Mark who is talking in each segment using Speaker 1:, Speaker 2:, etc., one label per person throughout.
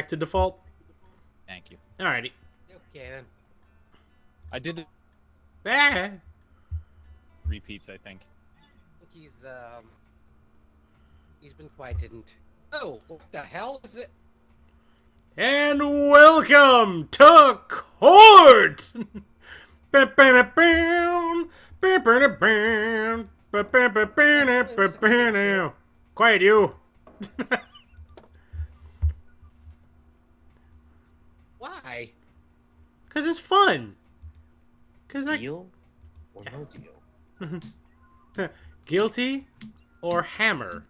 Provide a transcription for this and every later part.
Speaker 1: back to default?
Speaker 2: Thank you.
Speaker 1: Alrighty.
Speaker 3: Okay, then.
Speaker 2: I did it.
Speaker 1: Ah.
Speaker 2: Repeats, I think.
Speaker 3: He's been quieted. Oh, what the hell is it?
Speaker 1: And welcome to Court! Quiet, you.
Speaker 3: Why?
Speaker 1: Because it's fun.
Speaker 4: Deal or no deal?
Speaker 1: Guilty or hammer?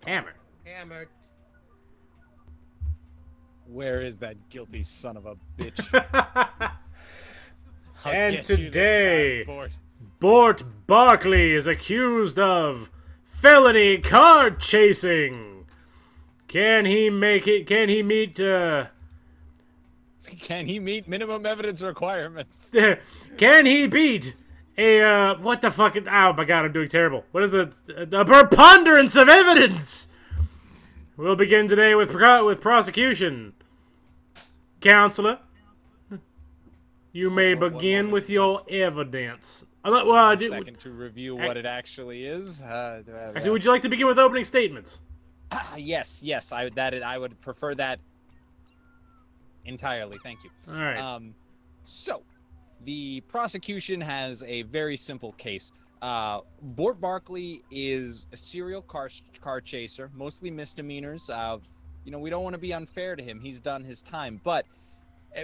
Speaker 1: Hammer.
Speaker 3: Hammered.
Speaker 2: Where is that guilty son of a bitch? I'll
Speaker 1: And
Speaker 2: get you this
Speaker 1: today,
Speaker 2: time, Bort.
Speaker 1: Bort Barkley is accused of felony car chasing. Can he make it? Can he meet,
Speaker 2: Can he meet minimum evidence requirements?
Speaker 1: can he beat a, what the fuck? Oh my god, I'm doing terrible. What is the preponderance of evidence? We'll begin today with prosecution. Counselor, you may begin with your evidence.
Speaker 2: One second to review what it actually is.
Speaker 1: Actually, would you like to begin with opening statements?
Speaker 2: Yes, I would prefer that entirely. Thank you.
Speaker 1: All right.
Speaker 2: So, the prosecution has a very simple case. Bort Barkley is a serial car chaser, mostly misdemeanors. We don't want to be unfair to him. He's done his time, but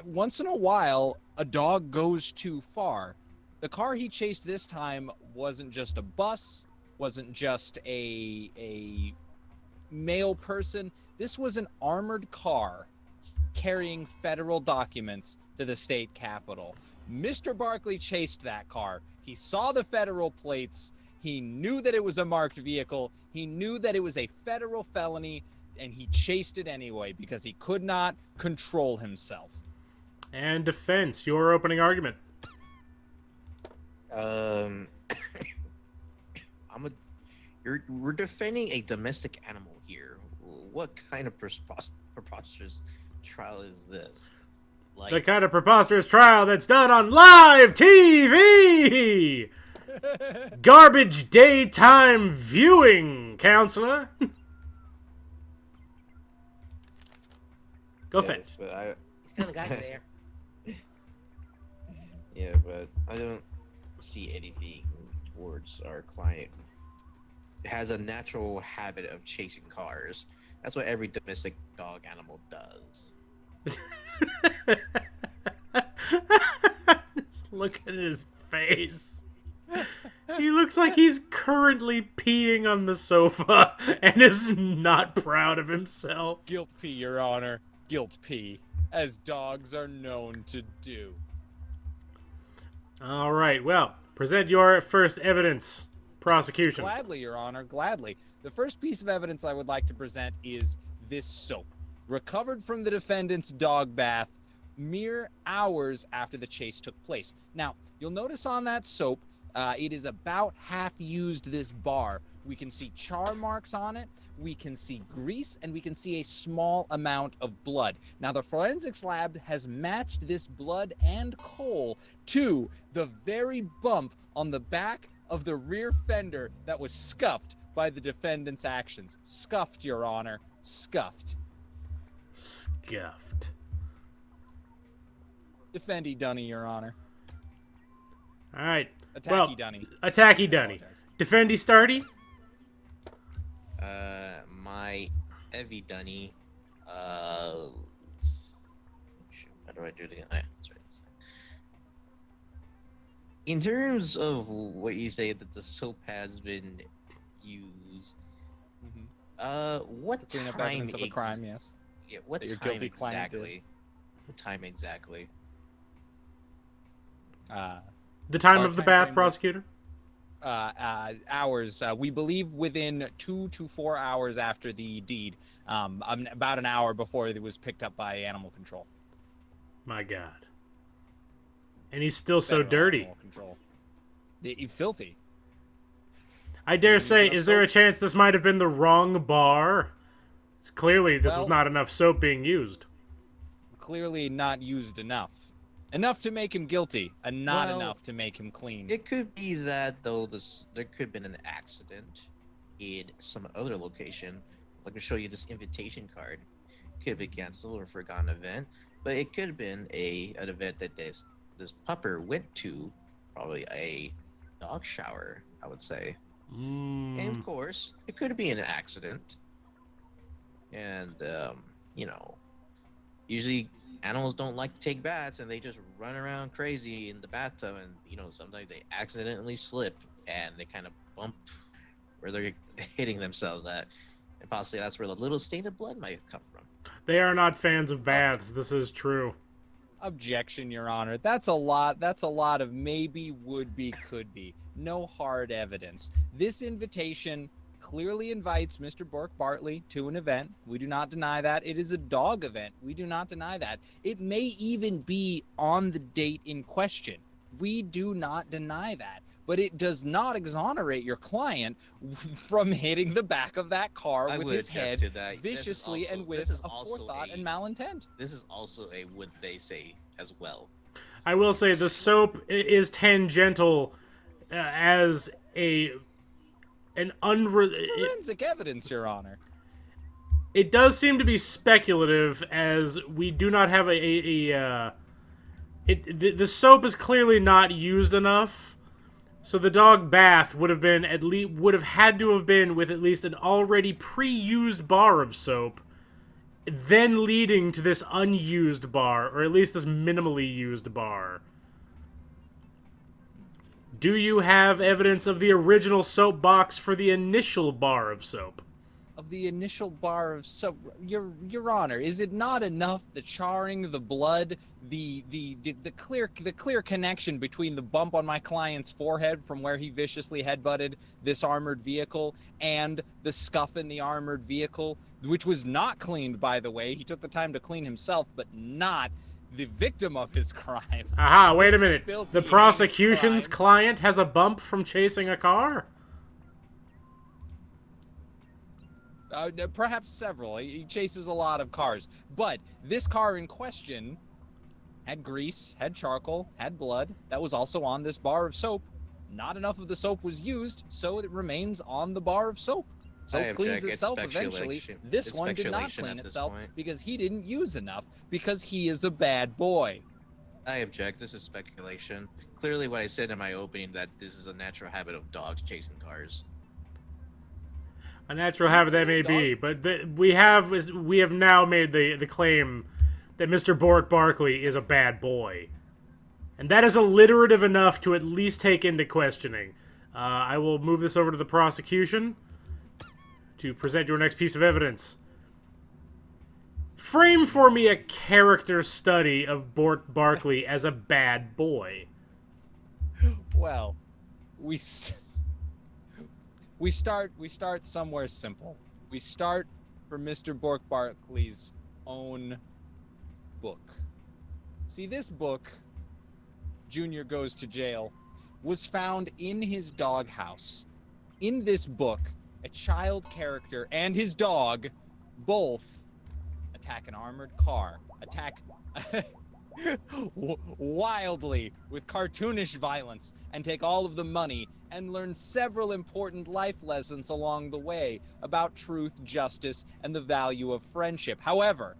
Speaker 2: once in a while, a dog goes too far. The car he chased this time wasn't just a bus, wasn't just a male person. This was an armored car carrying federal documents to the state capitol. Mr. Barkley chased that car. He saw the federal plates. He knew that it was a marked vehicle. He knew that it was a federal felony, and he chased it anyway because he could not control himself.
Speaker 1: And defense, your opening argument.
Speaker 4: We're defending a domestic animal here. What kind of preposterous trial is this? Like,
Speaker 1: The kind of preposterous trial that's done on live TV! Garbage daytime viewing, counselor. Go fetch.
Speaker 4: but I,
Speaker 3: He's kind of got you there.
Speaker 4: yeah, but I don't see anything towards our client. It has a natural habit of chasing cars. That's what every domestic dog animal does.
Speaker 1: Just look at his face. He looks like he's currently peeing on the sofa and is not proud of himself.
Speaker 2: Guilt pee, Your Honor. Guilt pee, as dogs are known to do.
Speaker 1: All right, well, present your first evidence. Prosecution.
Speaker 2: Gladly, Your Honor, gladly. The first piece of evidence I would like to present is this soap, recovered from the defendant's dog bath mere hours after the chase took place. Now, you'll notice on that soap, it is about half used, this bar. We can see char marks on it, we can see grease, and we can see a small amount of blood. Now, the forensics lab has matched this blood and coal to the very bump on the back of the rear fender that was scuffed by the defendant's actions. Scuffed, Your Honor. Scuffed.
Speaker 1: Scuffed.
Speaker 2: Defendy Dunny, Your Honor.
Speaker 1: All right.
Speaker 2: Attacky Dunny.
Speaker 1: Attacky Dunny. Defendy Starty.
Speaker 4: My Evie Dunny. Shoot, how do I do it again? That's right. In terms of what you say that the soap has been used, what
Speaker 2: To clean up
Speaker 4: time
Speaker 2: evidence of a crime, yes.
Speaker 4: Yeah, what
Speaker 2: that your
Speaker 4: time
Speaker 2: guilty client
Speaker 4: exactly? What time exactly?
Speaker 1: The time
Speaker 2: Our
Speaker 1: of the
Speaker 2: time
Speaker 1: bath,
Speaker 2: frame was-
Speaker 1: prosecutor.
Speaker 2: Hours. We believe within 2 to 4 hours after the deed. About an hour before it was picked up by animal control.
Speaker 1: My God. And he's still so
Speaker 2: Federal
Speaker 1: dirty.
Speaker 2: animal control. Filthy.
Speaker 1: I dare say,
Speaker 2: enough
Speaker 1: is there a
Speaker 2: soap?
Speaker 1: chance this might have been the wrong bar? Clearly, this was
Speaker 2: Well-
Speaker 1: not enough soap being used.
Speaker 2: Clearly not used enough. Enough to make him guilty, and not
Speaker 4: Well,
Speaker 2: enough to make him clean.
Speaker 4: It could be that though there could have been an accident in some other location. Like to show you this invitation card. Could have been canceled or forgotten event, but it could have been an event that this pupper went to, probably a dog shower, I would say. And of course, it could be an accident. And usually animals don't like to take baths, and they just run around crazy in the bathtub, and sometimes they accidentally slip and they kind of bump where they're hitting themselves at, and possibly that's where the little stain of blood might come from.
Speaker 1: They are not fans of baths. This is true.
Speaker 2: Objection, Your Honor. That's a lot of maybe, would be, could be. No hard evidence. This invitation clearly invites Mr. Barkley to an event. We do not deny that. It is a dog event. We do not deny that. It may even be on the date in question. We do not deny that. But it does not exonerate your client from hitting the back of that car with his head viciously and with a forethought and malintent.
Speaker 4: This is also a would they say as well.
Speaker 1: I will say the soap is tangential as
Speaker 2: Forensic evidence, Your Honor.
Speaker 1: It does seem to be speculative, as we do not have the soap is clearly not used enough. So the dog bath would have had to have been with at least an already pre-used bar of soap, then leading to this unused bar, or at least this minimally used bar. Do you have evidence of the original soap box for the initial bar of soap?
Speaker 2: Of the initial bar of soap, Your Honor, is it not enough the charring, the blood, the clear connection between the bump on my client's forehead from where he viciously headbutted this armored vehicle and the scuff in the armored vehicle, which was not cleaned, by the way. He took the time to clean himself, but not the victim of his crimes.
Speaker 1: Aha, wait a minute.
Speaker 2: Filthy,
Speaker 1: The
Speaker 2: heinous
Speaker 1: prosecution's
Speaker 2: crimes.
Speaker 1: client has a bump from chasing a car?
Speaker 2: Perhaps several. He chases a lot of cars. But this car in question had grease, had charcoal, had blood. That was also on this bar of soap. Not enough of the soap was used, so it remains on the bar of soap. Soap cleans itself eventually. This one did not clean itself because he didn't use enough, because he is a bad boy.
Speaker 4: I object. This is speculation. Clearly what I said in my opening, that this is a natural habit of dogs chasing cars.
Speaker 1: A natural habit that may be, but we have now made the claim that Mr. Bort Barkley is a bad boy. And that is alliterative enough to at least take into questioning. I will move this over to the prosecution to present your next piece of evidence. Frame for me a character study of Bort Barkley as a bad boy.
Speaker 2: Well, we start somewhere simple. We start from Mr. Bort Barkley's own book. See, this book, Junior Goes to Jail, was found in his doghouse. In this book, a child character and his dog both attack an armored car, attack wildly with cartoonish violence, and take all of the money, and learn several important life lessons along the way about truth, justice, and the value of friendship. However,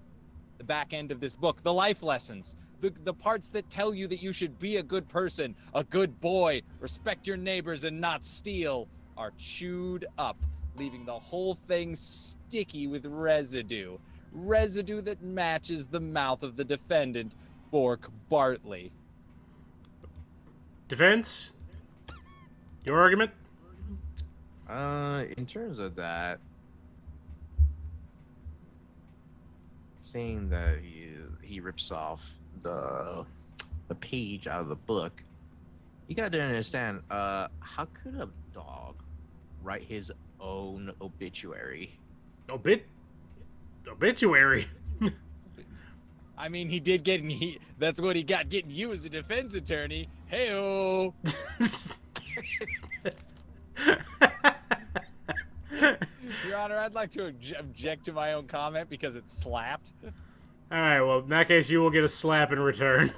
Speaker 2: the back end of this book, the life lessons, the parts that tell you that you should be a good person, a good boy, respect your neighbors and not steal, are chewed up, leaving the whole thing sticky with residue. Residue that matches the mouth of the defendant, Bort Barkley.
Speaker 1: Defense? Your argument?
Speaker 4: In terms of that, saying that he rips off the page out of the book, you gotta understand, how could a dog write his own obituary?
Speaker 1: Obituary?
Speaker 2: I mean, he did that's what he got getting you as a defense attorney. Hey-o! Your Honor, I'd like to object to my own comment because it's slapped.
Speaker 1: All right, well, in that case, you will get a slap in return.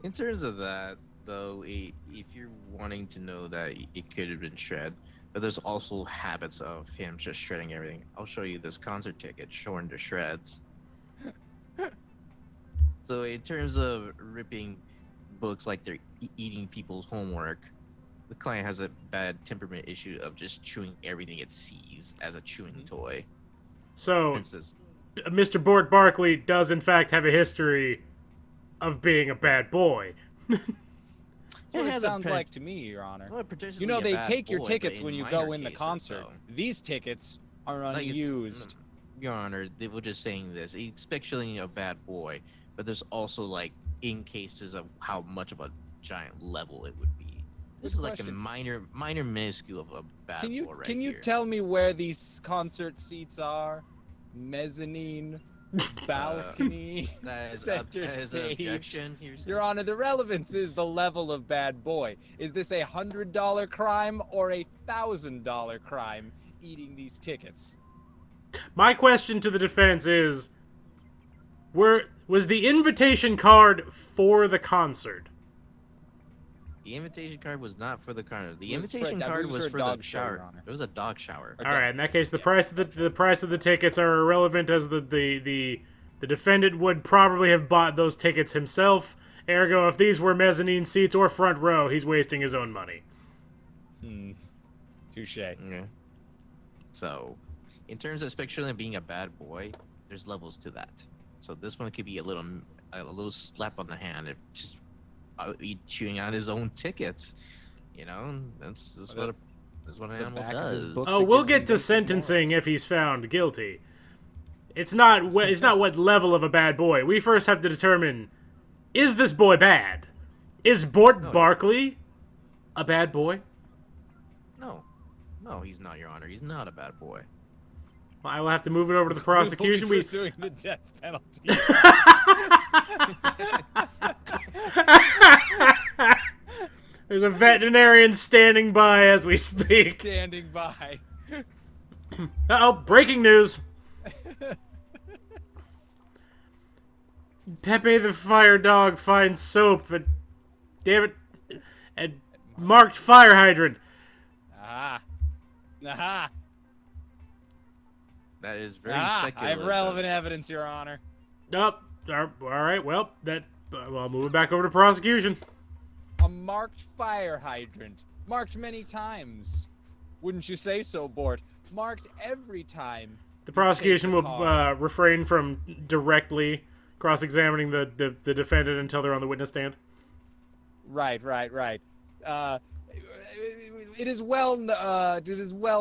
Speaker 4: In terms of that, though, if you're wanting to know that it could have been shred, but there's also habits of him just shredding everything. I'll show you this concert ticket shorn to shreds. So in terms of ripping books like they're eating people's homework, the client has a bad temperament issue of just chewing everything it sees as a chewing toy.
Speaker 1: So,
Speaker 4: Instance,
Speaker 1: Mr. Bort Barkley does in fact have a history of being a bad boy.
Speaker 2: That's what
Speaker 4: It
Speaker 2: it
Speaker 4: has a
Speaker 2: sounds
Speaker 4: pre-
Speaker 2: like to me, Your Honor.
Speaker 4: not particularly
Speaker 2: You know,
Speaker 4: a
Speaker 2: they
Speaker 4: bad
Speaker 2: take your
Speaker 4: boy,
Speaker 2: tickets
Speaker 4: but
Speaker 2: when you
Speaker 4: minor
Speaker 2: go in the
Speaker 4: cases,
Speaker 2: concert.
Speaker 4: though.
Speaker 2: These tickets are
Speaker 4: Like, it's-
Speaker 2: unused.
Speaker 4: Your Honor, they were just saying this. Especially a bad boy, but there's also like in cases of how much of a giant level it would be. This
Speaker 2: Good
Speaker 4: is like a
Speaker 2: question.
Speaker 4: minor minuscule of a bad
Speaker 2: Can you
Speaker 4: boy right
Speaker 2: can you
Speaker 4: here.
Speaker 2: tell me where these concert seats are? Mezzanine, balcony,
Speaker 4: that is,
Speaker 2: center
Speaker 4: that is an
Speaker 2: stage.
Speaker 4: objection. Here's
Speaker 2: Your Honor, the relevance is the level of bad boy. Is this a $100 crime or a $1,000 crime eating these tickets?
Speaker 1: My question to the defense is, was the invitation card for the concert?
Speaker 4: The invitation card was not for the concert. The
Speaker 2: It was for-
Speaker 4: invitation
Speaker 2: I
Speaker 4: card
Speaker 2: believe it
Speaker 4: was
Speaker 2: was
Speaker 4: for
Speaker 2: for a
Speaker 4: the
Speaker 2: dog show, Your
Speaker 4: shower.
Speaker 2: Honor.
Speaker 4: It was a dog shower.
Speaker 1: All right, in that case, the price of the tickets are irrelevant, as the defendant would probably have bought those tickets himself. Ergo, if these were mezzanine seats or front row, he's wasting his own money.
Speaker 2: Touche.
Speaker 4: Okay. So, in terms of especially being a bad boy, there's levels to that. So this one could be a little slap on the hand. If just chewing on his own tickets. You know, that's what an
Speaker 2: the
Speaker 4: animal
Speaker 2: back of his
Speaker 4: does.
Speaker 2: book.
Speaker 1: Oh,
Speaker 2: that
Speaker 1: we'll
Speaker 2: gives
Speaker 1: get
Speaker 2: him
Speaker 1: to
Speaker 2: basic
Speaker 1: sentencing
Speaker 2: morals.
Speaker 1: if he's found guilty. It's not what level of a bad boy. We first have to determine, is this boy bad? Is Bort
Speaker 4: No.
Speaker 1: Barkley a bad boy?
Speaker 4: No, he's not, Your Honor. He's not a bad boy.
Speaker 1: Well, I will have to move it over to the
Speaker 2: We'll be
Speaker 1: prosecution.
Speaker 2: pursuing the death penalty.
Speaker 1: There's a veterinarian standing by as we speak.
Speaker 2: Standing by.
Speaker 1: Uh-oh, breaking news. Pepe the fire dog finds soap and, damn it, and marked fire hydrant.
Speaker 2: Aha. Aha.
Speaker 4: That is very
Speaker 2: Ah, I
Speaker 4: speculative.
Speaker 2: have relevant evidence, Your Honor.
Speaker 1: Oh, all right, well, I'll move it back over to prosecution.
Speaker 2: A marked fire hydrant. Marked many times. Wouldn't you say so, Bort? Marked every time.
Speaker 1: The prosecution
Speaker 2: chase a
Speaker 1: will
Speaker 2: car.
Speaker 1: refrain from directly cross-examining the defendant until they're on the witness stand.
Speaker 2: Right. It is well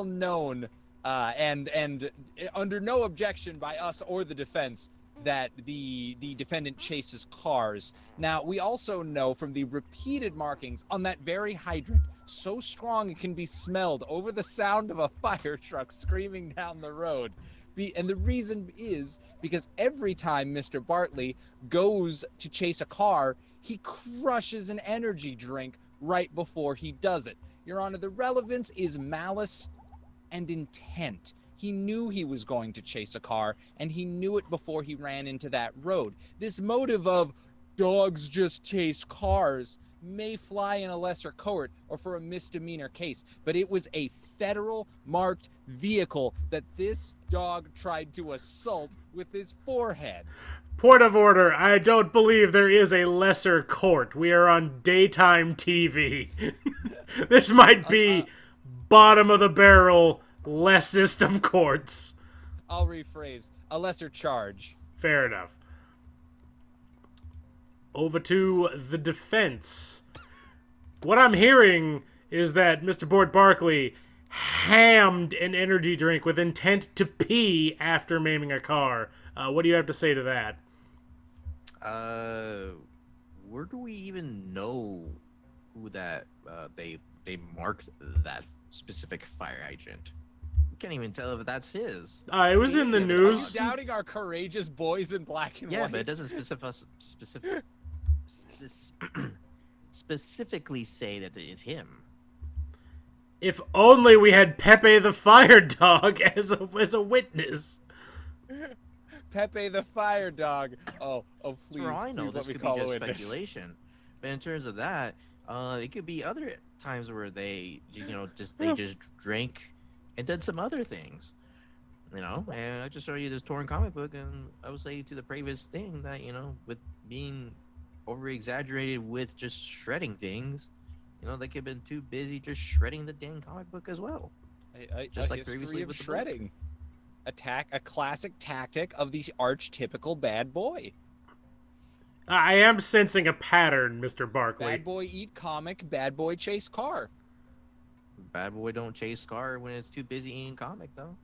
Speaker 2: known, and under no objection by us or the defense, that the defendant chases cars. Now, we also know from the repeated markings on that very hydrant, so strong it can be smelled over the sound of a fire truck screaming down the road. And the reason is because every time Mr. Barkley goes to chase a car, he crushes an energy drink right before he does it. Your Honor, the relevance is malice and intent. He knew he was going to chase a car, and he knew it before he ran into that road. This motive of dogs just chase cars may fly in a lesser court or for a misdemeanor case, but it was a federal marked vehicle that this dog tried to assault with his forehead.
Speaker 1: Point of order, I don't believe there is a lesser court. We are on daytime TV. This might be bottom of the barrel, lessest of courts.
Speaker 2: I'll rephrase, a lesser charge.
Speaker 1: Fair enough. Over to the defense. What I'm hearing is that Mr. Bort Barkley hammed an energy drink with intent to pee after maiming a car. What do you have to say to that?
Speaker 4: Where do we even know who that they marked that specific fire hydrant? We can't even tell if that's his.
Speaker 1: It was in the
Speaker 4: Yeah, but-
Speaker 1: news.
Speaker 2: Doubting our courageous boys in black and
Speaker 4: Yeah,
Speaker 2: white.
Speaker 4: but it doesn't specifically say that it is him.
Speaker 1: If only we had Pepe the Fire Dog as a witness.
Speaker 2: Pepe the Fire Dog. Oh, please,
Speaker 4: For all I know,
Speaker 2: please
Speaker 4: this
Speaker 2: let me
Speaker 4: could
Speaker 2: call
Speaker 4: be
Speaker 2: a
Speaker 4: just
Speaker 2: witness.
Speaker 4: speculation. But in terms of that, it could be other times where they, they just drank and did some other things. And I just show you this torn comic book, and I would say to the previous thing that with being over exaggerated with just shredding things, they could have been too busy just shredding the damn comic book as well. Just
Speaker 2: A
Speaker 4: like
Speaker 2: history
Speaker 4: previously
Speaker 2: of
Speaker 4: with the
Speaker 2: shredding. A classic tactic of the archetypical bad boy.
Speaker 1: I am sensing a pattern, Mr. Barkley.
Speaker 2: Bad boy eat comic, bad boy chase car.
Speaker 4: Bad boy don't chase car when it's too busy eating comic though.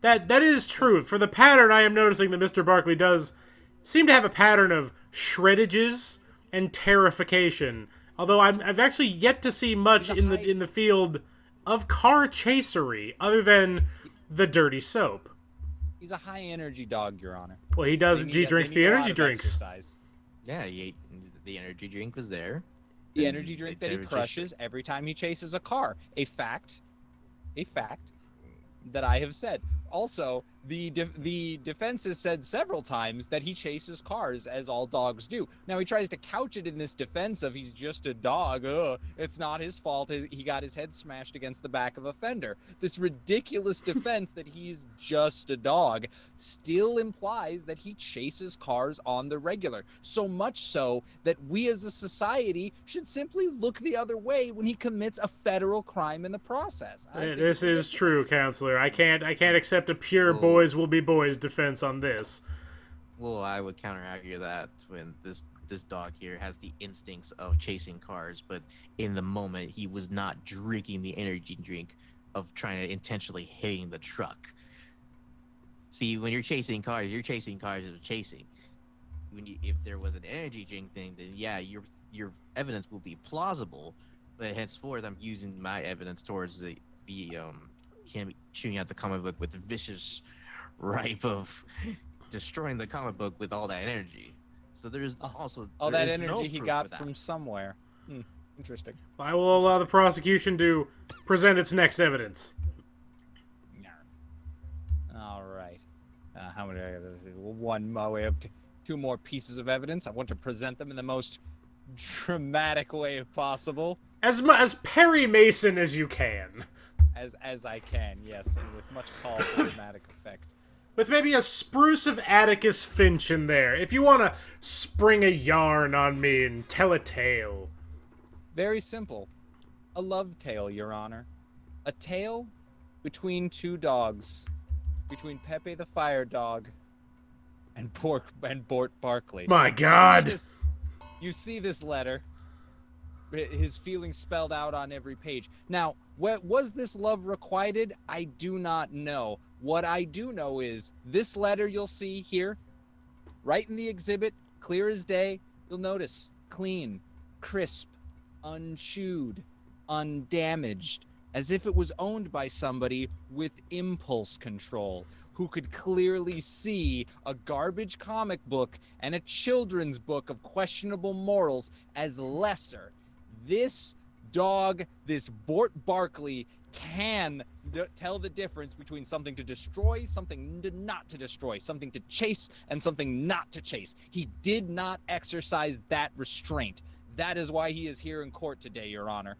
Speaker 1: That is true. For the pattern, I am noticing that Mr. Barkley does seem to have a pattern of shreddages and terrification. Although I've actually yet to see much in the field of car chasery, other than the dirty soap.
Speaker 2: He's a high energy dog, Your Honor.
Speaker 1: Well, he does. He drinks the energy drinks.
Speaker 2: Exercise.
Speaker 4: Yeah, he ate, the energy drink was there.
Speaker 2: The energy drink that he crushes every time he chases a car. A fact that I have said. Also, the defense has said several times that he chases cars, as all dogs do. Now, he tries to couch it in this defense of he's just a dog. It's not his fault. He got his head smashed against the back of a fender. This ridiculous defense that he's just a dog still implies that he chases cars on the regular. So much so that we as a society should simply look the other way when he commits a federal crime in the process.
Speaker 1: This is true, counselor. I can't accept a pure boys will be boys defense on this.
Speaker 4: Well, I would counter argue that when this dog here has the instincts of chasing cars, but in the moment he was not drinking the energy drink of trying to intentionally hitting the truck. See, when you're chasing cars as chasing. If there was an energy drink thing, then yeah, your evidence will be plausible. But henceforth, I'm using my evidence towards the him shooting out the comic book with the vicious ripe of destroying the comic book with all that energy. So there's also
Speaker 2: all
Speaker 4: there
Speaker 2: that
Speaker 4: is
Speaker 2: energy
Speaker 4: no
Speaker 2: he
Speaker 4: proof
Speaker 2: got
Speaker 4: of that.
Speaker 2: from somewhere. Interesting.
Speaker 1: I will allow the prosecution to present its next evidence.
Speaker 2: All right. How many? One more. We have two more pieces of evidence. I want to present them in the most dramatic way possible.
Speaker 1: As Perry Mason as you can.
Speaker 2: As I can, yes, and with much colorful dramatic effect.
Speaker 1: With maybe a spruce of Atticus Finch in there, if you want to spring a yarn on me and tell a tale.
Speaker 2: Very simple. A love tale, Your Honor. A tale between two dogs. Between Pepe the Fire Dog and Bort Barkley.
Speaker 1: My God!
Speaker 2: You see this letter. His feelings spelled out on every page. Now, was this love requited? I do not know. What I do know is this letter you'll see here, right in the exhibit, clear as day, you'll notice clean, crisp, unchewed, undamaged, as if it was owned by somebody with impulse control, who could clearly see a garbage comic book and a children's book of questionable morals as lesser. This dog, this Bort Barkley, can tell the difference between something to destroy, something not to destroy, something to chase, and something not to chase. He did not exercise that restraint. That is why he is here in court today, Your Honor.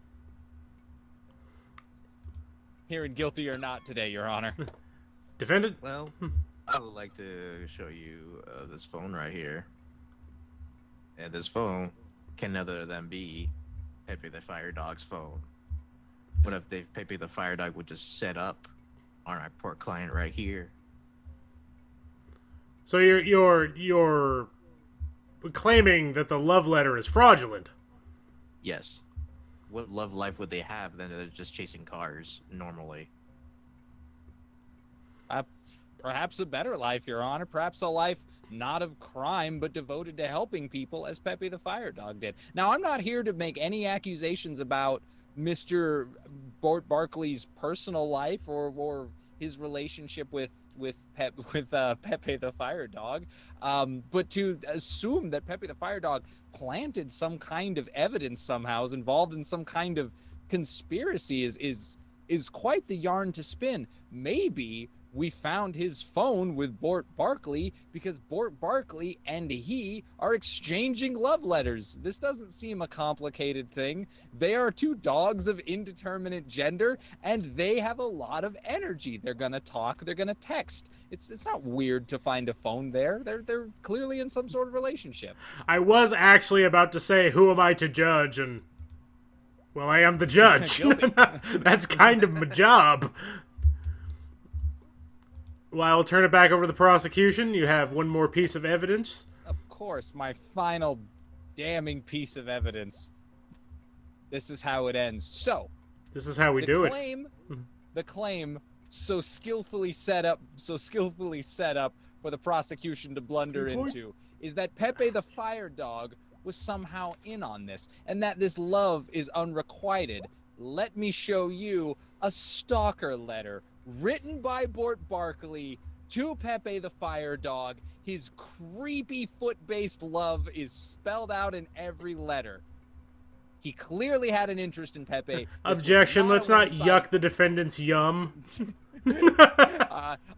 Speaker 2: Hearing guilty or not today, Your Honor.
Speaker 1: Defendant?
Speaker 4: Well, I would like to show you this phone right here. And this phone can other than be Pepe the Fire Dog's phone. What if Pepe the Fire Dog would just set up on our poor client right here?
Speaker 1: So you're claiming that the love letter is fraudulent?
Speaker 4: Yes. What love life would they have than they're just chasing cars normally?
Speaker 2: Perhaps a better life, Your Honor. Perhaps a life not of crime, but devoted to helping people, as Pepe the Fire Dog did. Now, I'm not here to make any accusations about Mr. Bort Barkley's personal life or his relationship with Pepe the Fire Dog, but to assume that Pepe the Fire Dog planted some kind of evidence somehow, is involved in some kind of conspiracy is quite the yarn to spin. Maybe we found his phone with Bort Barkley because Bort Barkley and he are exchanging love letters. This doesn't seem a complicated thing. They are two dogs of indeterminate gender, and they have a lot of energy. They're gonna talk. They're gonna text. It's not weird to find a phone there. They're clearly in some sort of relationship.
Speaker 1: I was actually about to say, who am I to judge? And, well, I am the judge.
Speaker 2: Guilty.
Speaker 1: That's kind of my job. Well, I'll turn it back over to the prosecution. You have one more piece of evidence.
Speaker 2: Of course, my final damning piece of evidence. This is how it ends. So,
Speaker 1: This is how we do it.
Speaker 2: The claim so skillfully set up for the prosecution to blunder into is that Pepe the Fire Dog was somehow in on this, and that this love is unrequited. Let me show you a stalker letter written by Bort Barkley to Pepe the Fire Dog. His creepy foot-based love is spelled out in every letter. He clearly had an interest in Pepe.
Speaker 1: Objection, let's not yuck the defendant's yum.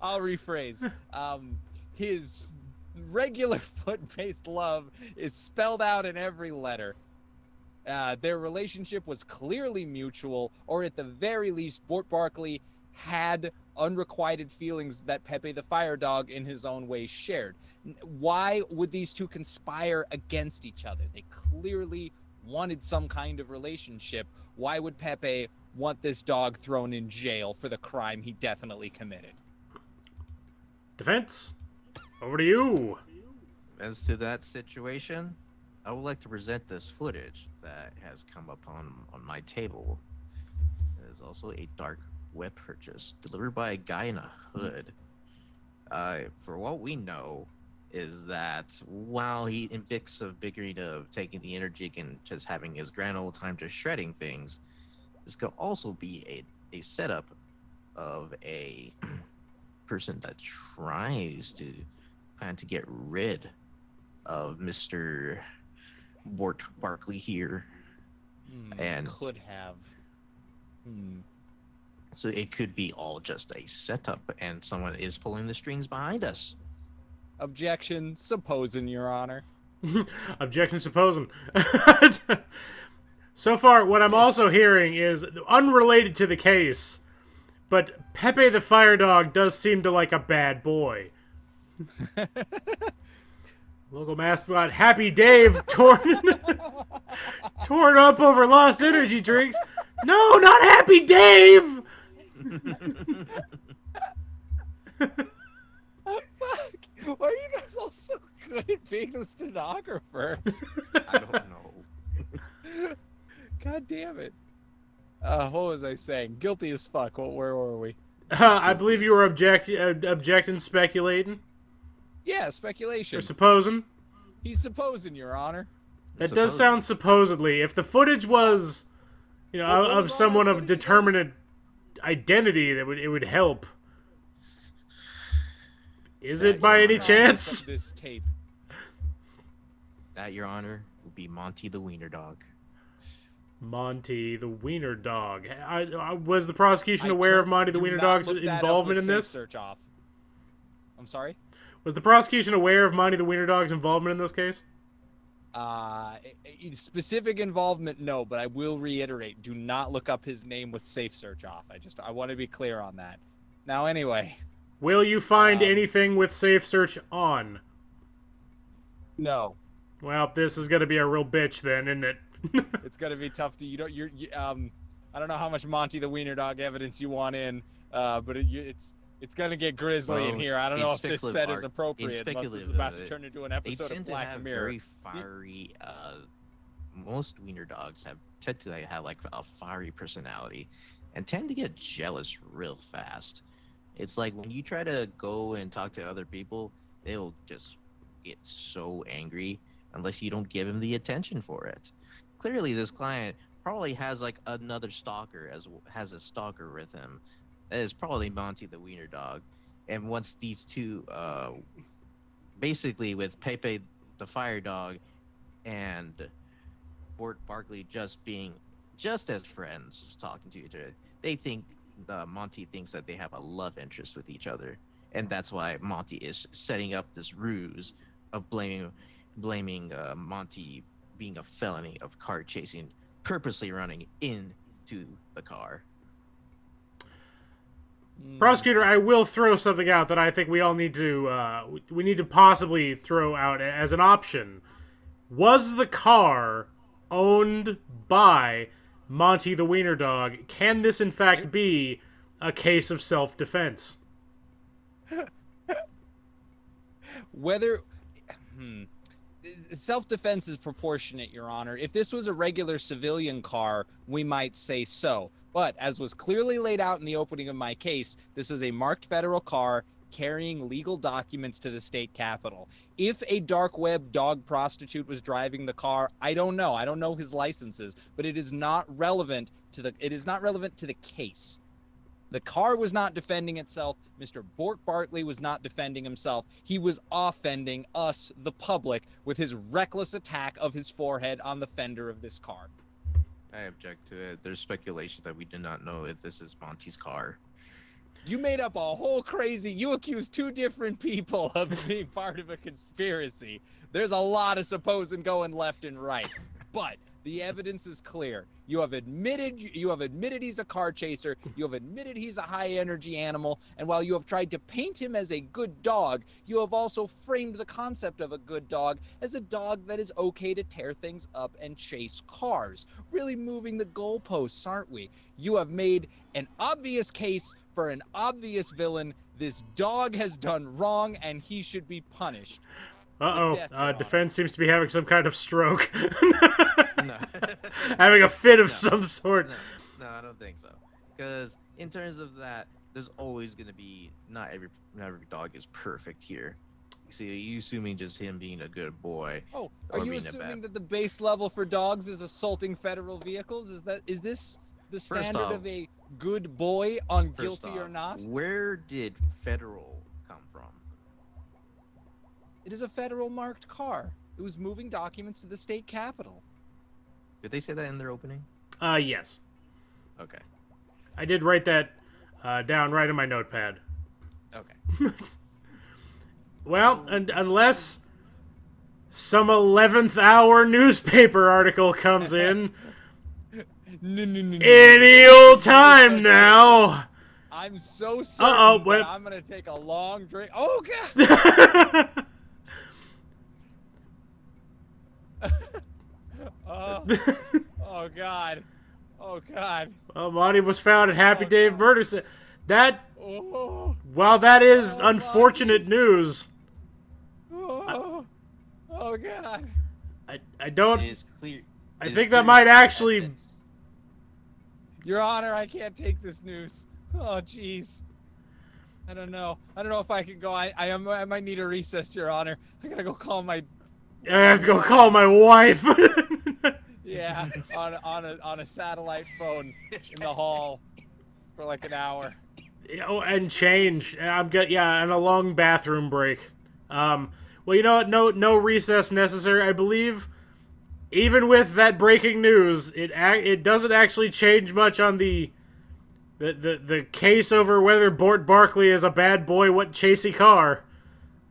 Speaker 2: I'll rephrase. His regular foot-based love is spelled out in every letter. Their relationship was clearly mutual, or at the very least, Bort Barkley had unrequited feelings that Pepe the Fire Dog in his own way shared. Why would these two conspire against each other? They clearly wanted some kind of relationship. Why would Pepe want this dog thrown in jail for the crime he definitely committed?
Speaker 1: Defense, over to you.
Speaker 4: As to that situation, I would like to present this footage that has come up on my table. It is also a dark web purchase delivered by a guy in a hood. For what we know is that while he in bits of bickering of taking the energy and just having his grand old time just shredding things, this could also be a setup of a person that tries to plan to get rid of Mr. Bort Barkley here. And
Speaker 2: could have.
Speaker 4: So it could be all just a setup, and someone is pulling the strings behind us.
Speaker 2: Objection, supposing, Your Honor.
Speaker 1: Objection, supposing. So far, what I'm also hearing is unrelated to the case, but Pepe the Fire Dog does seem to like a bad boy. Local mascot Happy Dave torn up over lost energy drinks. No, not Happy Dave!
Speaker 2: Fuck! Why are you guys all so good at being the stenographer?
Speaker 4: I don't know.
Speaker 2: God damn it. What was I saying? Guilty as fuck. Where were we?
Speaker 1: I believe you were objecting, speculating.
Speaker 2: Yeah, speculation.
Speaker 1: Or supposing.
Speaker 2: He's supposing, Your Honor.
Speaker 1: That does sound supposedly. If the footage was, of someone of determinate identity, it would help. Is it by any chance?
Speaker 2: This tape.
Speaker 4: That, Your Honor, would be Monty the Wiener Dog.
Speaker 1: Monty the Wiener Dog. Was the prosecution aware of Monty the Wiener Dog's involvement in this?
Speaker 2: Search off. I'm sorry?
Speaker 1: Was the prosecution aware of Monty the Wiener Dog's involvement in this case?
Speaker 2: Specific involvement, no, but I will reiterate, do not look up his name with safe search off. I want to be clear on that. Now, anyway.
Speaker 1: Will you find anything with safe search on?
Speaker 2: No.
Speaker 1: Well, this is going to be a real bitch then, isn't it?
Speaker 2: It's going to be tough to, I don't know how much Monty the Wiener Dog evidence you want in, but it's going to get grisly in here. I don't know if this set is appropriate, unless this is about to turn into an episode of Black Mirror.
Speaker 4: Very fiery, most Wiener dogs tend to have like a fiery personality and tend to get jealous real fast. It's like when you try to go and talk to other people, they'll just get so angry unless you don't give him the attention for it. Clearly, this client probably has like another stalker, has a stalker with him. That is probably Monty the Wiener Dog. And once these two, basically with Pepe the Fire Dog and Bort Barkley just just as friends, just talking to each other. They think Monty thinks that they have a love interest with each other, and that's why Monty is setting up this ruse of blaming Monty being a felony of car chasing, purposely running into the car.
Speaker 1: Prosecutor, I will throw something out that I think we all need to we need to possibly throw out as an option. Was the car owned by Monty the Wiener Dog? Can this in fact be a case of self-defense?
Speaker 2: Whether self-defense is proportionate, Your Honor. If this was a regular civilian car, we might say so. But as was clearly laid out in the opening of my case, this is a marked federal car carrying legal documents to the state capitol. If a dark web dog prostitute was driving the car, I don't know. I don't know his licenses, but it is not relevant to the case. The car was not defending itself. Mr. Bort Barkley was not defending himself. He was offending us, the public, with his reckless attack of his forehead on the fender of this car.
Speaker 4: I object to it. There's speculation that we do not know if this is Monty's car.
Speaker 2: You made up a whole crazy... You accused two different people of being part of a conspiracy. There's a lot of supposing going left and right. But the evidence is clear. You have admitted he's a car chaser. You have admitted he's a high-energy animal. And while you have tried to paint him as a good dog, you have also framed the concept of a good dog as a dog that is okay to tear things up and chase cars. Really moving the goalposts, aren't we? You have made an obvious case for an obvious villain. This dog has done wrong, and he should be punished.
Speaker 1: Defense seems to be having some kind of stroke.
Speaker 4: No.
Speaker 1: Having a fit of some sort.
Speaker 4: No, I don't think so. Because in terms of that, there's always going to be not every dog is perfect here. See, are you assuming just him being a good boy?
Speaker 2: Oh, are you assuming that the base level for dogs is assaulting federal vehicles? Is this the standard of a good boy on guilty or not?
Speaker 4: Where did federal come from?
Speaker 2: It is a federal marked car. It was moving documents to the state capitol.
Speaker 4: Did they say that in their opening?
Speaker 1: Yes.
Speaker 4: Okay.
Speaker 1: I did write that down right in my notepad.
Speaker 4: Okay.
Speaker 1: Well, unless some 11th hour newspaper article comes in, any old time now.
Speaker 2: I'm so certain that I'm going to take a long drink. Oh, God! Oh, God. Oh, God.
Speaker 1: Well, Monty was found at Happy Dave Murder Center. While that is unfortunate news.
Speaker 2: Oh, God.
Speaker 1: I don't...
Speaker 4: It is clear.
Speaker 1: I think that might actually...
Speaker 4: Evidence.
Speaker 2: Your Honor, I can't take this news. Oh, jeez. I don't know. I don't know if I can go. I might need a recess, Your Honor. I gotta go call my...
Speaker 1: I have to go call my wife.
Speaker 2: Yeah, on a satellite phone in the hall for like an hour.
Speaker 1: Oh, and change. And a long bathroom break. Well, you know what? No recess necessary. I believe, even with that breaking news, it doesn't actually change much on the case over whether Bort Barkley is a bad boy, what chasey car.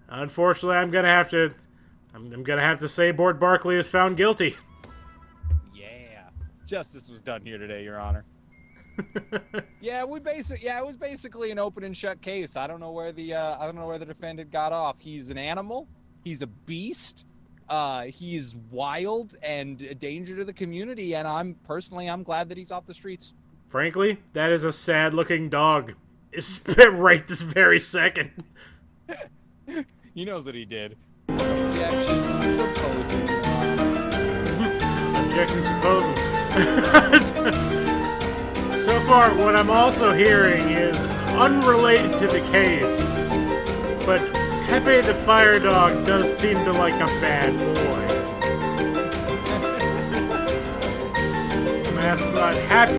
Speaker 1: Unfortunately, I'm gonna have to say Bort Barkley is found guilty.
Speaker 2: Yeah, justice was done here today, Your Honor. It was basically an open and shut case. I don't know where the defendant got off. He's an animal. He's a beast. He's wild and a danger to the community. And I'm glad that he's off the streets.
Speaker 1: Frankly, that is a sad-looking dog. It's spit right this very second.
Speaker 2: He knows what he did. Objection supposing.
Speaker 1: Objection supposing. So far, what I'm also hearing is unrelated to the case, but Pepe the Fire Dog does seem to like a bad boy. Mascot Happy